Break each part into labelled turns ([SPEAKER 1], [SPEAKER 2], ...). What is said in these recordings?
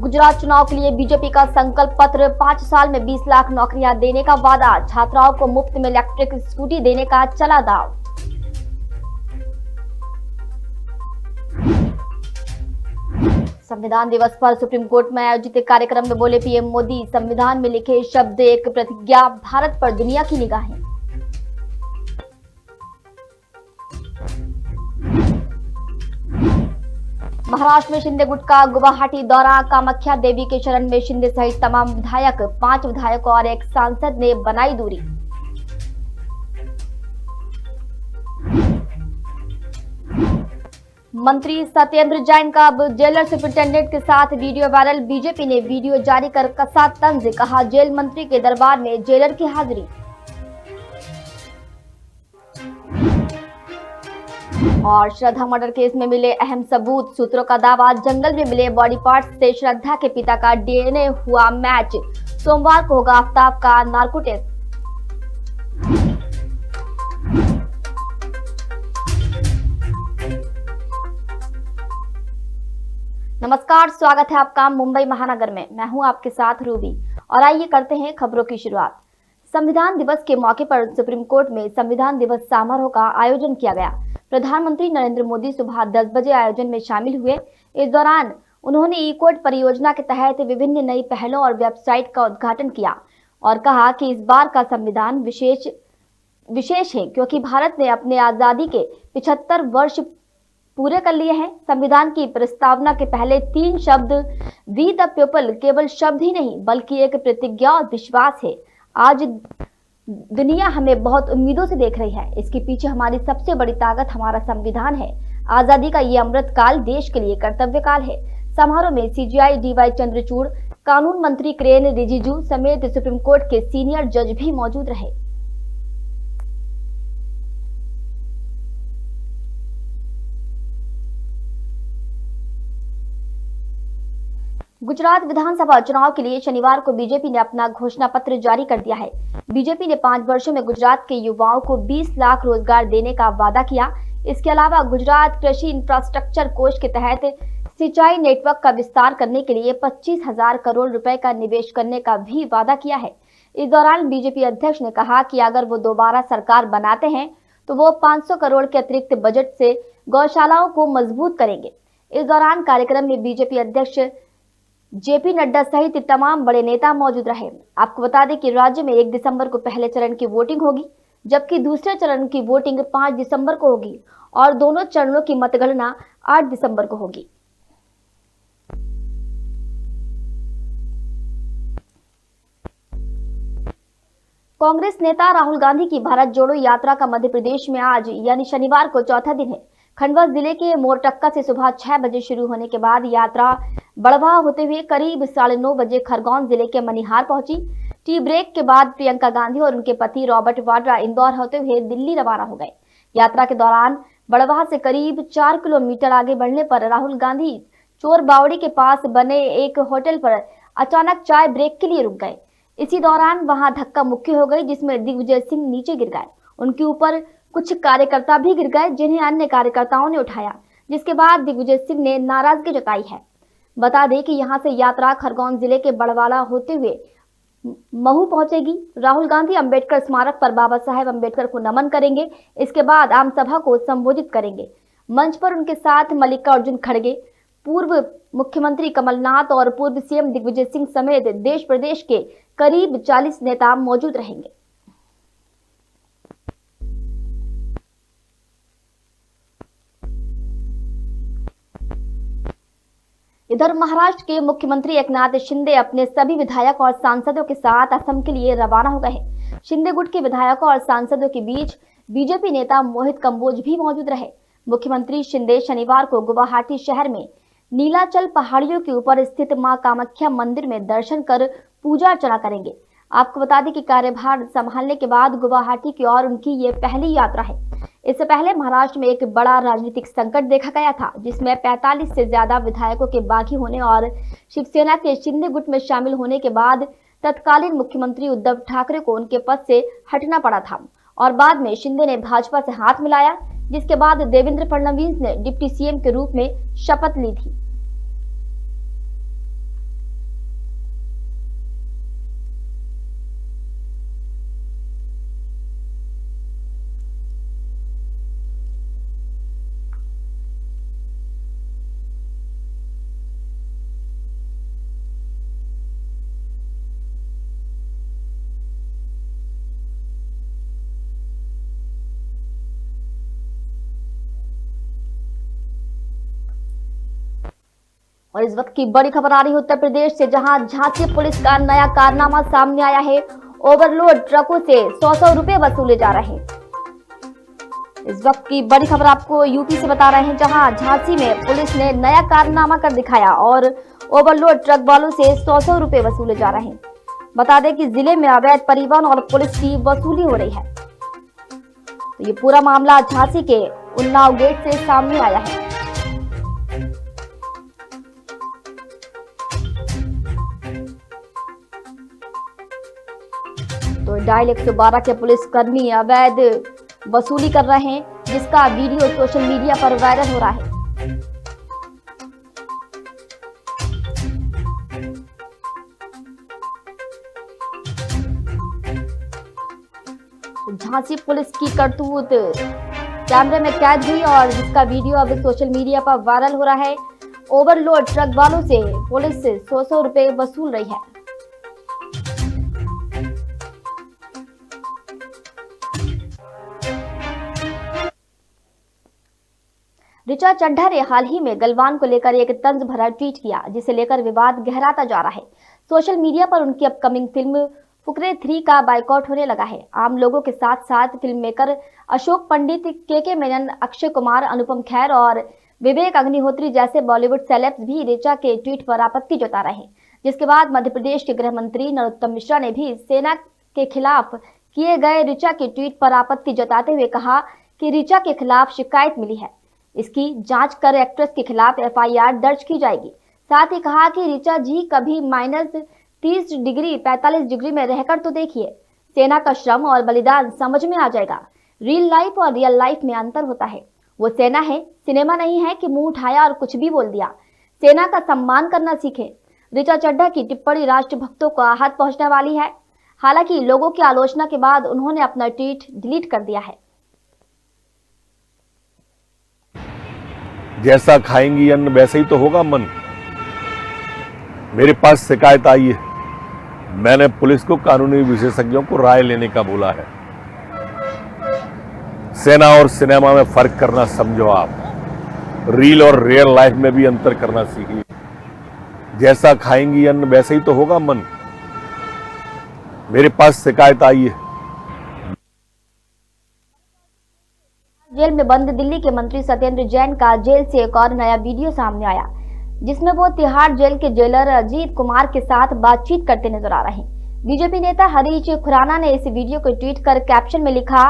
[SPEAKER 1] गुजरात चुनाव के लिए बीजेपी का संकल्प पत्र, 5 साल में 20 लाख नौकरियां देने का वादा, छात्राओं को मुफ्त में इलेक्ट्रिक स्कूटी देने का चला दाव। संविधान दिवस पर सुप्रीम कोर्ट में आयोजित एक कार्यक्रम में बोले पीएम मोदी, संविधान में लिखे शब्द एक प्रतिज्ञा, भारत पर दुनिया की निगाहें। महाराष्ट्र में शिंदे गुट का गुवाहाटी दौरा, कामाख्या देवी के शरण में शिंदे सहित तमाम विधायक, 5 विधायकों और एक सांसद ने बनाई दूरी। मंत्री सत्येंद्र जैन का अब जेलर सुपरिंटेंडेंट के साथ वीडियो वायरल, बीजेपी ने वीडियो जारी कर कसा तंज, कहा जेल मंत्री के दरबार में जेलर की हाजिरी। और श्रद्धा मर्डर केस में मिले अहम सबूत, सूत्रों का दावा, जंगल में मिले बॉडी पार्ट्स से श्रद्धा के पिता का डीएनए हुआ मैच, सोमवार को होगा आफ्ताब का नार्को टेस्ट। नमस्कार, स्वागत है आपका मुंबई महानगर में। मैं हूं आपके साथ रूबी और आइए करते हैं खबरों की शुरुआत। संविधान दिवस के मौके पर सुप्रीम कोर्ट में संविधान दिवस समारोह का आयोजन किया गया। प्रधानमंत्री नरेंद्र मोदी सुबह 10 बजे आयोजन में शामिल हुए। इस दौरान उन्होंने ई कोर्ट परियोजना के तहत विभिन्न नई पहलों और वेबसाइट का उद्घाटन किया और कहा कि इस बार का संविधान विशेष है क्योंकि भारत ने अपने आजादी के 75 वर्ष पूरे कर लिए हैं। संविधान की प्रस्तावना के पहले 3 शब्द वी द पीपल केवल शब्द ही नहीं बल्कि एक प्रतिज्ञा और विश्वास है। आज दुनिया हमें बहुत उम्मीदों से देख रही है। इसके पीछे हमारी सबसे बड़ी ताकत हमारा संविधान है। आजादी का ये अमृत काल देश के लिए कर्तव्य काल है। समारोह में सीजीआई डीवाई चंद्रचूड़, कानून मंत्री किरेन रिजिजू समेत सुप्रीम कोर्ट के सीनियर जज भी मौजूद रहे। गुजरात विधानसभा चुनाव के लिए शनिवार को बीजेपी ने अपना घोषणा पत्र जारी कर दिया है। बीजेपी ने 5 वर्षों में गुजरात के युवाओं को 20 लाख रोजगार देने का वादा किया। इसके अलावा गुजरात कृषि इंफ्रास्ट्रक्चर कोष के तहत सिंचाई नेटवर्क का विस्तार करने के लिए 25,000 करोड़ रुपए का निवेश करने का भी वादा किया है। इस दौरान बीजेपी अध्यक्ष ने कहा कि अगर वो दोबारा सरकार बनाते हैं तो वो 500 करोड़ के अतिरिक्त बजट से गौशालाओं को मजबूत करेंगे। इस दौरान कार्यक्रम में बीजेपी अध्यक्ष जेपी नड्डा सहित तमाम बड़े नेता मौजूद रहे। आपको बता दें कि राज्य में 1 दिसंबर को पहले चरण की वोटिंग होगी, जबकि दूसरे चरण की वोटिंग 5 दिसंबर को होगी और दोनों चरणों की मतगणना 8 दिसंबर को होगी। कांग्रेस नेता राहुल गांधी की भारत जोड़ो यात्रा का मध्य प्रदेश में आज यानी शनिवार को चौथा दिन है। खंडवा जिले के मोरटक्का से सुबह 6 बजे शुरू होने के बाद यात्रा बड़वाह होते हुए करीब 9:30 बजे खरगोन जिले के मनिहार पहुंची। टी ब्रेक के बाद प्रियंका गांधी और उनके पति रॉबर्ट वाड्रा इंदौर होते हुए दिल्ली रवाना हो गए। यात्रा के दौरान बड़वाह से करीब 4 किलोमीटर आगे बढ़ने पर राहुल गांधी चोर बावड़ी के पास बने एक होटल पर अचानक चाय ब्रेक के लिए रुक गए। इसी दौरान वहां धक्का मुक्की हो गई, जिसमें दिग्विजय सिंह नीचे गिर गए। उनके ऊपर कुछ कार्यकर्ता भी गिर गए, जिन्हें अन्य कार्यकर्ताओं ने उठाया, जिसके बाद दिग्विजय सिंह ने नाराजगी जताई है। बता दें कि यहां से यात्रा खरगोन जिले के बड़वाला होते हुए महू पहुंचेगी। राहुल गांधी अंबेडकर स्मारक पर बाबा साहेब अंबेडकर को नमन करेंगे। इसके बाद आम सभा को संबोधित करेंगे। मंच पर उनके साथ मल्लिकार्जुन खड़गे, पूर्व मुख्यमंत्री कमलनाथ और पूर्व सीएम दिग्विजय सिंह समेत देश प्रदेश के करीब 40 नेता मौजूद रहेंगे। इधर महाराष्ट्र के मुख्यमंत्री एकनाथ शिंदे अपने सभी विधायक और सांसदों के साथ असम के लिए रवाना हो गए हैं। शिंदे गुट के विधायकों और सांसदों के बीच बीजेपी नेता मोहित कंबोज भी मौजूद रहे। मुख्यमंत्री शिंदे शनिवार को गुवाहाटी शहर में नीलाचल पहाड़ियों के ऊपर स्थित मां कामाख्या मंदिर में दर्शन कर पूजा अर्चना करेंगे। आपको बता दें कि कार्यभार संभालने के बाद गुवाहाटी की ओर उनकी ये पहली यात्रा है। इससे पहले महाराष्ट्र में एक बड़ा राजनीतिक संकट देखा गया था, जिसमें 45 से ज्यादा विधायकों के बागी होने और शिवसेना के शिंदे गुट में शामिल होने के बाद तत्कालीन मुख्यमंत्री उद्धव ठाकरे को उनके पद से हटना पड़ा था और बाद में शिंदे ने भाजपा से हाथ मिलाया, जिसके बाद देवेंद्र फडणवीस ने डिप्टी सीएम के रूप में शपथ ली थी। और इस वक्त की बड़ी खबर आ रही है उत्तर प्रदेश से, जहां झांसी पुलिस का नया कारनामा सामने आया है। ओवरलोड ट्रकों से 100 रुपए वसूले जा रहे हैं। इस वक्त की बड़ी खबर आपको यूपी से बता रहे हैं, जहां झांसी में पुलिस ने नया कारनामा कर दिखाया और ओवरलोड ट्रक वालों से 100 रुपए वसूले जा रहे हैं। बता दें कि जिले में अवैध परिवहन और पुलिस की वसूली हो रही है। तो ये पूरा मामला झांसी के उन्नाव गेट से सामने आया है। तो डायल 112 के पुलिसकर्मी अवैध वसूली कर रहे हैं, जिसका वीडियो सोशल मीडिया पर वायरल हो रहा है। झांसी पुलिस की करतूत कैमरे में कैद हुई और जिसका वीडियो अब सोशल मीडिया पर वायरल हो रहा है। ओवरलोड ट्रक वालों से पुलिस 100 रुपए वसूल रही है। ऋचा चड्ढा ने हाल ही में गलवान को लेकर एक तंज भरा ट्वीट किया, जिसे लेकर विवाद गहराता जा रहा है। सोशल मीडिया पर उनकी अपकमिंग फिल्म फुकरे 3 का बाइकआउट होने लगा है। आम लोगों के साथ साथ फिल्म मेकर अशोक पंडित, के मेनन, अक्षय कुमार, अनुपम खेर और विवेक अग्निहोत्री जैसे बॉलीवुड सेलेब्स भी ऋचा के ट्वीट पर आपत्ति जता रहे हैं। जिसके बाद मध्य प्रदेश के गृह मंत्री नरोत्तम मिश्रा ने भी सेना के खिलाफ किए गए ऋचा के ट्वीट पर आपत्ति जताते हुए कहा कि ऋचा के खिलाफ शिकायत मिली है, इसकी जांच कर एक्ट्रेस के खिलाफ FIR दर्ज की जाएगी। साथ ही कहा कि ऋचा जी कभी -30 डिग्री 45 डिग्री में रहकर तो देखिए, सेना का श्रम और बलिदान समझ में आ जाएगा। रियल लाइफ और रियल लाइफ में अंतर होता है। वो सेना है, सिनेमा नहीं है कि मुंह उठाया और कुछ भी बोल दिया। सेना का सम्मान करना सीखे। ऋचा चड्ढा की टिप्पणी राष्ट्रभक्तों को आहत पहुंचने वाली है। हालांकि लोगों की आलोचना के बाद उन्होंने अपना ट्वीट डिलीट कर दिया है।
[SPEAKER 2] जैसा खाएंगी अन्न वैसे ही तो होगा मन। मेरे पास शिकायत आई है, मैंने पुलिस को कानूनी विशेषज्ञों को राय लेने का बोला है। सेना और सिनेमा में फर्क करना समझो आप। रील और रियल लाइफ में भी अंतर करना सीखिए। जैसा खाएंगी अन्न वैसे ही तो होगा मन। मेरे पास शिकायत आई है।
[SPEAKER 1] जेल में बंद दिल्ली के मंत्री सत्येंद्र जैन का जेल से एक और नया वीडियो सामने आया, जिसमें वो तिहाड़ जेल के जेलर अजीत कुमार के साथ बातचीत करते नजर आ रहे हैं। बीजेपी नेता हरीश खुराना ने इस वीडियो को ट्वीट कर कैप्शन में लिखा,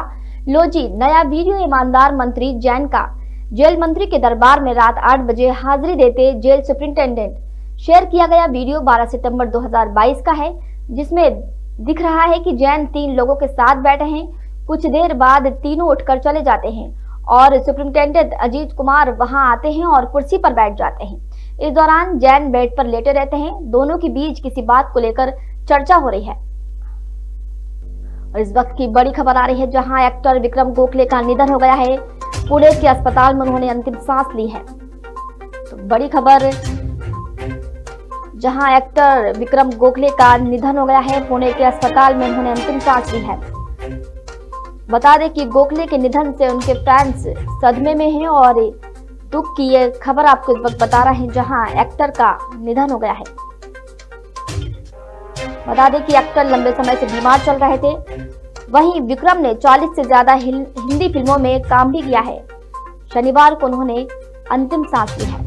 [SPEAKER 1] लो जी, नया वीडियो ईमानदार मंत्री जैन का। जेल मंत्री के दरबार में रात 8 बजे हाजिरी देते जेल सुपरिंटेंडेंट। शेयर किया गया वीडियो 12 सितंबर 2022 का है, जिसमें दिख रहा है कि जैन 3 लोगों के साथ बैठे हैं। कुछ देर बाद तीनों उठकर चले जाते हैं और सुपरिंटेंडेंट अजीत कुमार वहां आते हैं और कुर्सी पर बैठ जाते हैं। इस दौरान जैन बेड पर लेटे रहते हैं। दोनों के बीच किसी बात को लेकर चर्चा हो रही है। और इस वक्त की बड़ी खबर आ रही है, जहां एक्टर विक्रम गोखले का निधन हो गया है। पुणे के अस्पताल में उन्होंने अंतिम सांस ली है। तो बड़ी खबर, जहां एक्टर विक्रम गोखले का निधन हो गया है, पुणे के अस्पताल में उन्होंने अंतिम सांस ली है। बता दें कि गोखले के निधन से उनके फैंस सदमे में हैं और दुख की ये खबर आपको इस वक्त बता रहे हैं, जहां एक्टर का निधन हो गया है। बता दें कि एक्टर लंबे समय से बीमार चल रहे थे। वहीं विक्रम ने 40 से ज्यादा हिंदी फिल्मों में काम भी किया है। शनिवार को उन्होंने अंतिम सांस ली है।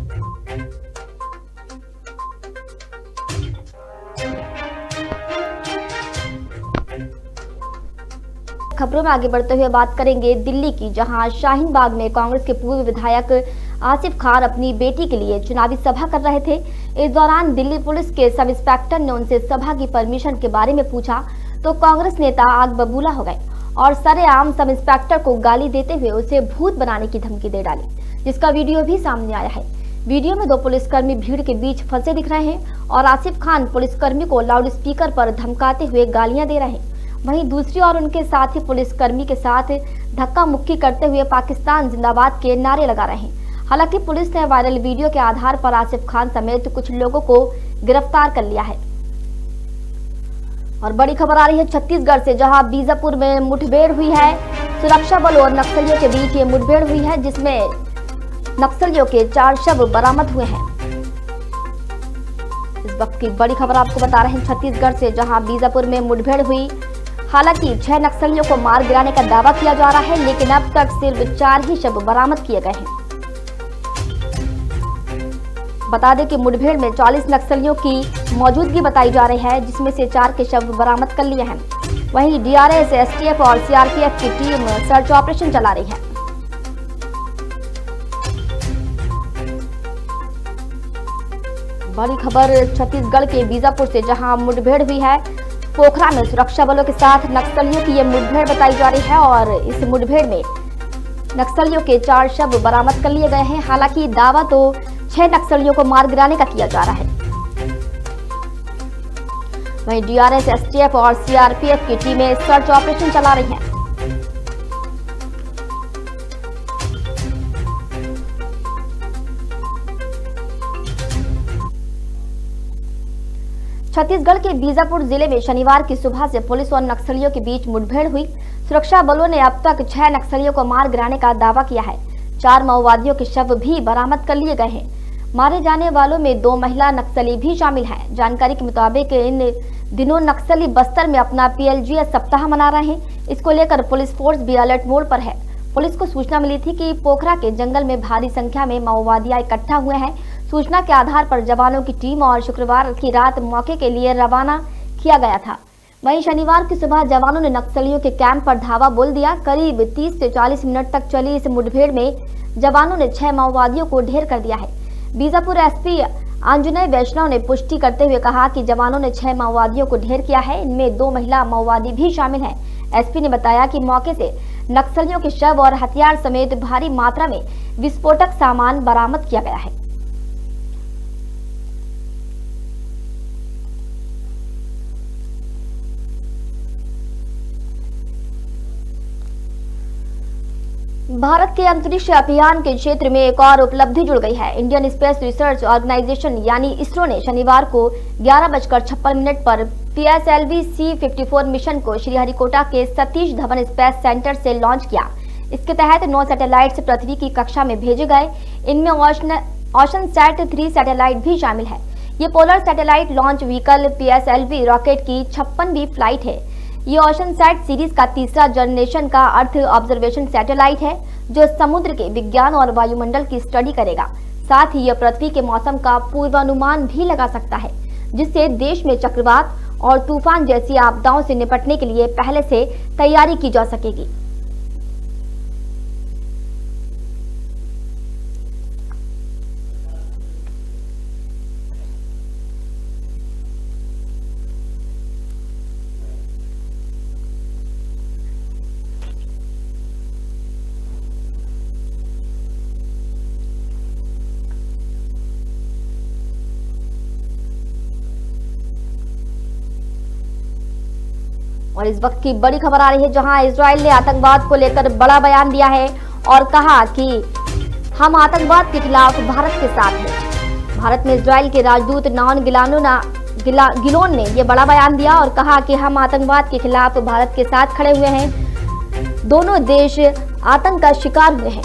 [SPEAKER 1] खबरों में आगे बढ़ते हुए बात करेंगे दिल्ली की, जहां शाहीन बाग में कांग्रेस के पूर्व विधायक आसिफ खान अपनी बेटी के लिए चुनावी सभा कर रहे थे। इस दौरान दिल्ली पुलिस के सब इंस्पेक्टर ने उनसे सभा की परमिशन के बारे में पूछा तो कांग्रेस नेता आग बबूला हो गए और सरेआम सब इंस्पेक्टर को गाली देते हुए उसे भूत बनाने की धमकी दे डाली, जिसका वीडियो भी सामने आया है। वीडियो में 2 पुलिसकर्मी भीड़ के बीच फंसे दिख रहे हैं और आसिफ खान पुलिसकर्मी को लाउड स्पीकर पर धमकाते हुए गालियां दे रहे हैं। वहीं दूसरी ओर उनके साथी पुलिसकर्मी के साथ धक्का मुक्की करते हुए पाकिस्तान जिंदाबाद के नारे लगा रहे हैं। हालांकि पुलिस ने वायरल वीडियो के आधार पर आसिफ खान समेत कुछ लोगों को गिरफ्तार कर लिया है। और बड़ी खबर आ रही है छत्तीसगढ़ से, जहां बीजापुर में मुठभेड़ हुई है। सुरक्षा बल और नक्सलियों के बीच ये मुठभेड़ हुई है, जिसमें नक्सलियों के 4 शव बरामद हुए हैं। इस वक्त की बड़ी खबर आपको बता रहे हैं छत्तीसगढ़ से, जहां बीजापुर में मुठभेड़ हुई। हालांकि 6 नक्सलियों को मार गिराने का दावा किया जा रहा है, लेकिन अब तक सिर्फ 4 ही शव बरामद किए गए हैं। बता दें कि मुठभेड़ में 40 नक्सलियों की मौजूदगी बताई जा रही है, जिसमें से 4 के शव बरामद कर लिए हैं। वहीं डीआरएस, एसटीएफ और सीआरपीएफ की टीम सर्च ऑपरेशन चला रही है। बड़ी खबर छत्तीसगढ़ के बीजापुर से, जहां मुठभेड़ हुई है। पोखरा में सुरक्षा बलों के साथ नक्सलियों की ये मुठभेड़ बताई जा रही है और इस मुठभेड़ में नक्सलियों के 4 शव बरामद कर लिए गए हैं। हालांकि दावा तो 6 नक्सलियों को मार गिराने का किया जा रहा है। वहीं डीआरएस, एसटीएफ और सीआरपीएफ की टीमें सर्च ऑपरेशन चला रही हैं। छत्तीसगढ़ के बीजापुर जिले में शनिवार की सुबह से पुलिस और नक्सलियों के बीच मुठभेड़ हुई। सुरक्षा बलों ने अब तक 6 नक्सलियों को मार गिराने का दावा किया है। 4 माओवादियों के शव भी बरामद कर लिए गए हैं। मारे जाने वालों में 2 महिला नक्सली भी शामिल हैं। जानकारी के मुताबिक इन दिनों नक्सली बस्तर में अपना पीएलजीएस सप्ताह मना रहे हैं। इसको लेकर पुलिस फोर्स भी अलर्ट मोड पर है। पुलिस को सूचना मिली थी कि पोखरा के जंगल में भारी संख्या में माओवादी इकट्ठा हुए हैं। सूचना के आधार पर जवानों की टीम और शुक्रवार की रात मौके के लिए रवाना किया गया था। वहीं शनिवार की सुबह जवानों ने नक्सलियों के कैंप पर धावा बोल दिया। करीब 30 से 40 मिनट तक चली इस मुठभेड़ में जवानों ने 6 माओवादियों को ढेर कर दिया है। बीजापुर एसपी आंजनेय वैष्णव ने पुष्टि करते हुए कहा कि जवानों ने 6 माओवादियों को ढेर किया है। इनमें 2 महिला माओवादी भी शामिल हैं। एसपी ने बताया कि मौके से नक्सलियों के शव और हथियार समेत भारी मात्रा में विस्फोटक सामान बरामद किया गया है। भारत के अंतरिक्ष अभियान के क्षेत्र में एक और उपलब्धि जुड़ गई है। इंडियन स्पेस रिसर्च ऑर्गेनाइजेशन यानी इसरो ने शनिवार को 11:56 पर PSLV C-54 मिशन को श्रीहरिकोटा के सतीश धवन स्पेस सेंटर से लॉन्च किया। इसके तहत 9 सैटेलाइट्स पृथ्वी की कक्षा में भेजे गए। इनमें ओशनसैट 3 सैटेलाइट भी शामिल है। ये polar satellite launch vehicle PSLV rocket की 56वीं फ्लाइट है। ये ओशनसैट सीरीज का तीसरा जनरेशन का अर्थ ऑब्जर्वेशन सैटेलाइट है, जो समुद्र के विज्ञान और वायुमंडल की स्टडी करेगा। साथ ही यह पृथ्वी के मौसम का पूर्वानुमान भी लगा सकता है, जिससे देश में चक्रवात और तूफान जैसी आपदाओं से निपटने के लिए पहले से तैयारी की जा सकेगी। और इस वक्त की बड़ी खबर आ रही है, जहां इजराइल ने आतंकवाद को लेकर बड़ा बयान दिया है और कहा कि हम आतंकवाद के खिलाफ भारत के साथ हैं। भारत में इजराइल के राजदूत नान गिलोन ने यह बड़ा बयान दिया और कहा कि हम आतंकवाद के खिलाफ भारत के साथ खड़े हुए हैं। दोनों देश आतंक का शिकार हुए हैं।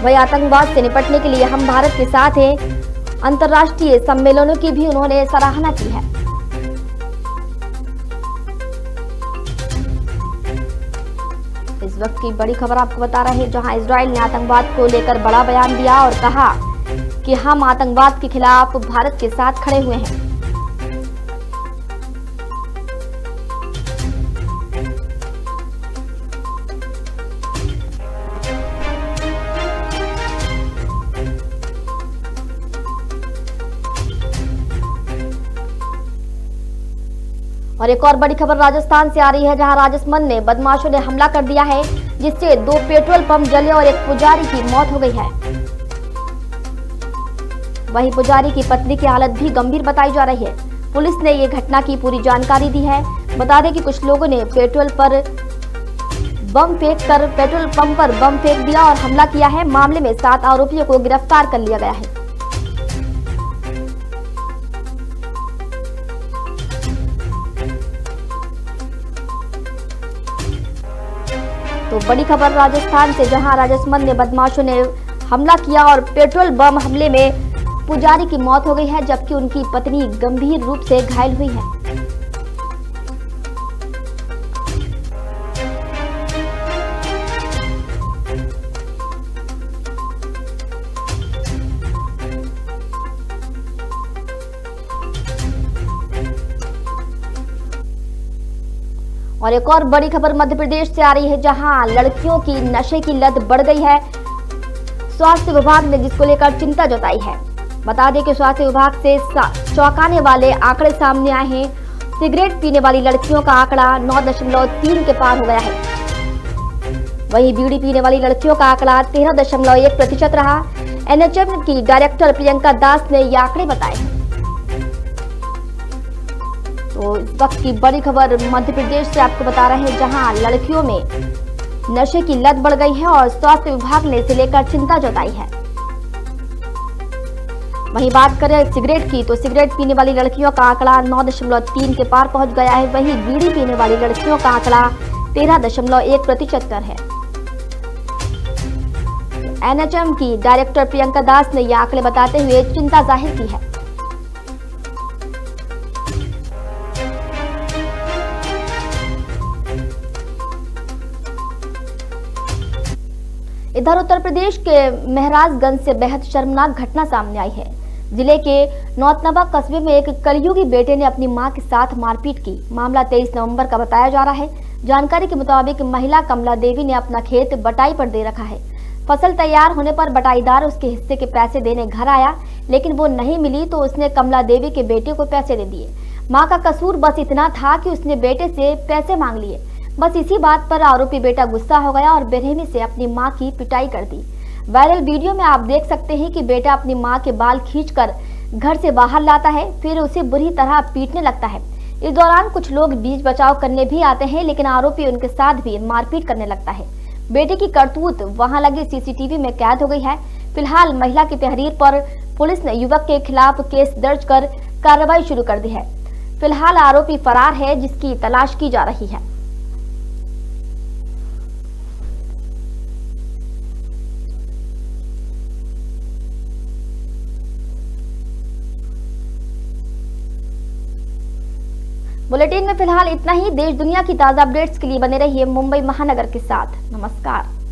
[SPEAKER 1] वही आतंकवाद से निपटने के लिए हम भारत के साथ हैं। अंतर्राष्ट्रीय सम्मेलनों की भी उन्होंने सराहना की है। इस वक्त की बड़ी खबर आपको बता रहे हैं, जहां इजराइल ने आतंकवाद को लेकर बड़ा बयान दिया और कहा कि हम आतंकवाद के खिलाफ भारत के साथ खड़े हुए हैं। और एक और बड़ी खबर राजस्थान से आ रही है, जहां राजसमंद में बदमाशों ने हमला कर दिया है, जिससे 2 पेट्रोल पंप जले और एक पुजारी की मौत हो गई है। वहीं पुजारी की पत्नी की हालत भी गंभीर बताई जा रही है। पुलिस ने ये घटना की पूरी जानकारी दी है। बता दें कि कुछ लोगों ने पेट्रोल पंप पर बम फेंक दिया और हमला किया है। मामले में 7 आरोपियों को गिरफ्तार कर लिया गया है। तो बड़ी खबर राजस्थान से, जहां राजसमंद में बदमाशों ने हमला किया और पेट्रोल बम हमले में पुजारी की मौत हो गई है, जबकि उनकी पत्नी गंभीर रूप से घायल हुई है। और एक और बड़ी खबर मध्य प्रदेश से आ रही है, जहां लड़कियों की नशे की लत बढ़ गई है। स्वास्थ्य विभाग ने जिसको लेकर चिंता जताई है। बता दें कि स्वास्थ्य विभाग से चौंकाने वाले आंकड़े सामने आए हैं। सिगरेट पीने वाली लड़कियों का आंकड़ा 9.3 के पार हो गया है। वहीं बीड़ी पीने वाली लड़कियों का आंकड़ा 13.1% रहा। एनएचएम की डायरेक्टर प्रियंका दास ने ये आंकड़े बताए हैं। तो इस वक्त की बड़ी खबर मध्य प्रदेश से आपको बता रहे हैं, जहां लड़कियों में नशे की लत बढ़ गई है और स्वास्थ्य विभाग ने इसे लेकर चिंता जताई है। वहीं बात करें सिगरेट की, तो सिगरेट पीने वाली लड़कियों का आंकड़ा 9.3 के पार पहुंच गया है। वहीं बीड़ी पीने वाली लड़कियों का आंकड़ा 13.1% है। एनएचएम की डायरेक्टर प्रियंका दास ने यह आंकड़े बताते हुए चिंता जाहिर की है। इधर उत्तर प्रदेश के महराजगंज से बेहद शर्मनाक घटना सामने आई है। जिले के नौतनवा कस्बे में एक कलयुगी बेटे ने अपनी मां के साथ मारपीट की। मामला 23 नवंबर का बताया जा रहा है। जानकारी के मुताबिक महिला कमला देवी ने अपना खेत बटाई पर दे रखा है। फसल तैयार होने पर बटाईदार उसके हिस्से के पैसे देने घर आया, लेकिन वो नहीं मिली तो उसने कमला देवी के बेटे को पैसे दे दिए। माँ का कसूर बस इतना था कि उसने बेटे से पैसे मांग लिए। बस इसी बात पर आरोपी बेटा गुस्सा हो गया और बेरहमी से अपनी मां की पिटाई कर दी। वायरल वीडियो में आप देख सकते हैं कि बेटा अपनी मां के बाल खींचकर घर से बाहर लाता है, फिर उसे बुरी तरह पीटने लगता है। इस दौरान कुछ लोग बीच बचाव करने भी आते हैं, लेकिन आरोपी उनके साथ भी मारपीट करने लगता है। बेटे की करतूत वहां लगे सीसीटीवी में कैद हो गई है। फिलहाल महिला की तहरीर पर पुलिस ने युवक के खिलाफ केस दर्ज कर कार्रवाई शुरू कर दी है। फिलहाल आरोपी फरार है, जिसकी तलाश की जा रही है। बुलेटिन में फिलहाल इतना ही। देश दुनिया की ताजा अपडेट्स के लिए बने रहिए मुंबई महानगर के साथ। नमस्कार।